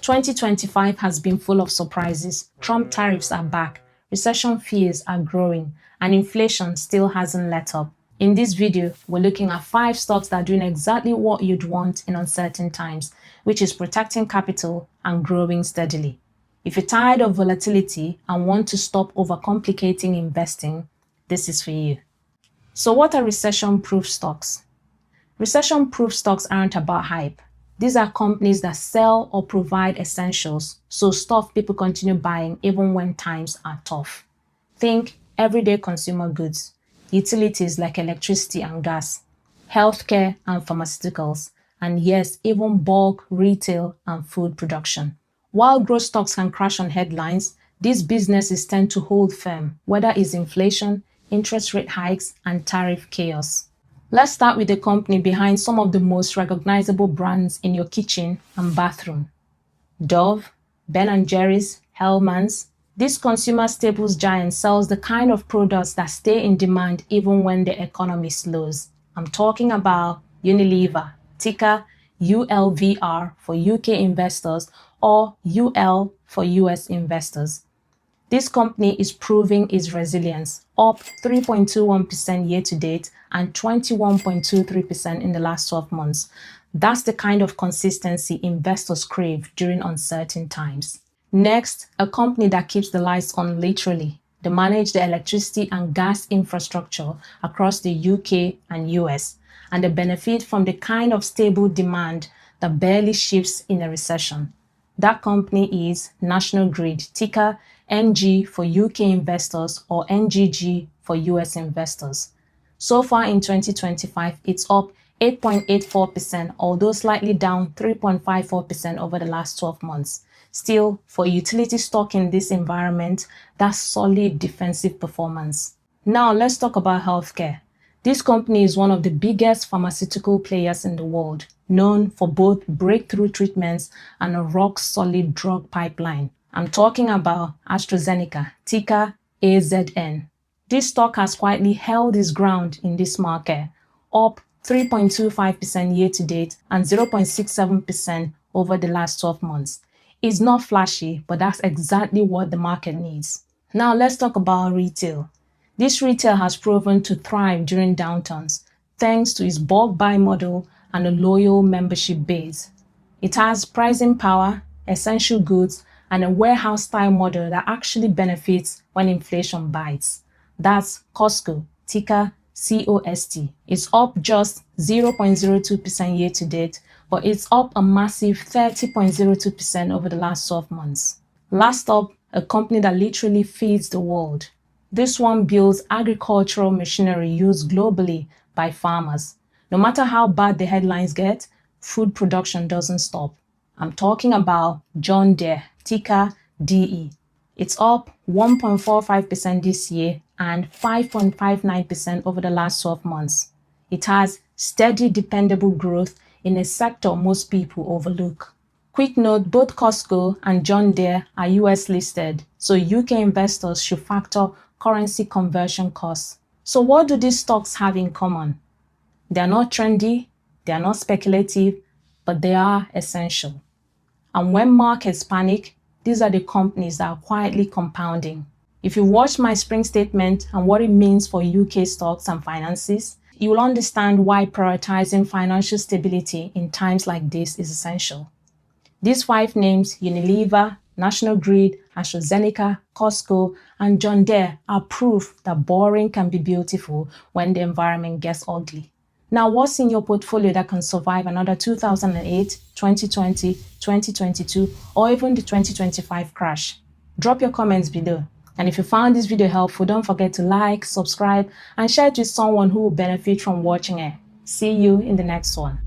2025 has been full of surprises. Trump tariffs are back, recession fears are growing, and inflation still hasn't let up. In this video, we're looking at 5 stocks that are doing exactly what you'd want in uncertain times, which is protecting capital and growing steadily. If you're tired of volatility and want to stop overcomplicating investing, this is for you. So what are recession-proof stocks? Recession-proof stocks aren't about hype. These are companies that sell or provide essentials, so stuff people continue buying even when times are tough. Think everyday consumer goods, utilities like electricity and gas, healthcare and pharmaceuticals, and yes, even bulk, retail, and food production. While growth stocks can crash on headlines, these businesses tend to hold firm, whether it's inflation, interest rate hikes, and tariff chaos. Let's start with the company behind some of the most recognizable brands in your kitchen and bathroom. Dove, Ben & Jerry's, Hellmann's. This consumer staples giant sells the kind of products that stay in demand even when the economy slows. I'm talking about Unilever, ticker ULVR for UK investors or UL for US investors. This company is proving its resilience, up 3.21% year to date and 21.23% in the last 12 months. That's the kind of consistency investors crave during uncertain times. Next, a company that keeps the lights on literally. They manage the electricity and gas infrastructure across the UK and US, and they benefit from the kind of stable demand that barely shifts in a recession. That company is National Grid, ticker NG for UK investors or NGG for US investors. So far in 2025, it's up 8.84%, although slightly down 3.54% over the last 12 months. Still, for a utility stock in this environment, that's solid defensive performance. Now let's talk about healthcare. This company is one of the biggest pharmaceutical players in the world, known for both breakthrough treatments and a rock-solid drug pipeline. I'm talking about AstraZeneca, ticker AZN. This stock has quietly held its ground in this market, up 3.25% year to date and 0.67% over the last 12 months. It's not flashy, but that's exactly what the market needs. Now let's talk about retail. This retail has proven to thrive during downturns, thanks to its bulk buy model and a loyal membership base. It has pricing power, essential goods, and a warehouse-style model that actually benefits when inflation bites. That's Costco, ticker COST. It's up just 0.02% year to date, but it's up a massive 30.02% over the last 12 months. Last up, a company that literally feeds the world. This one builds agricultural machinery used globally by farmers. No matter how bad the headlines get, food production doesn't stop. I'm talking about John Deere, ticker DE. It's up 1.45% this year and 5.59% over the last 12 months. It has steady, dependable growth in a sector most people overlook. Quick note, both Costco and John Deere are US listed, so UK investors should factor currency conversion costs. So what do these stocks have in common? They are not trendy, they are not speculative, but they are essential. And when markets panic, these are the companies that are quietly compounding. If you watch my spring statement and what it means for UK stocks and finances, you will understand why prioritizing financial stability in times like this is essential. These 5 names, Unilever, National Grid, AstraZeneca, Costco, and John Deere, are proof that boring can be beautiful when the environment gets ugly. Now, what's in your portfolio that can survive another 2008, 2020, 2022, or even the 2025 crash? Drop your comments below. And if you found this video helpful, don't forget to like, subscribe, and share it with someone who will benefit from watching it. See you in the next one.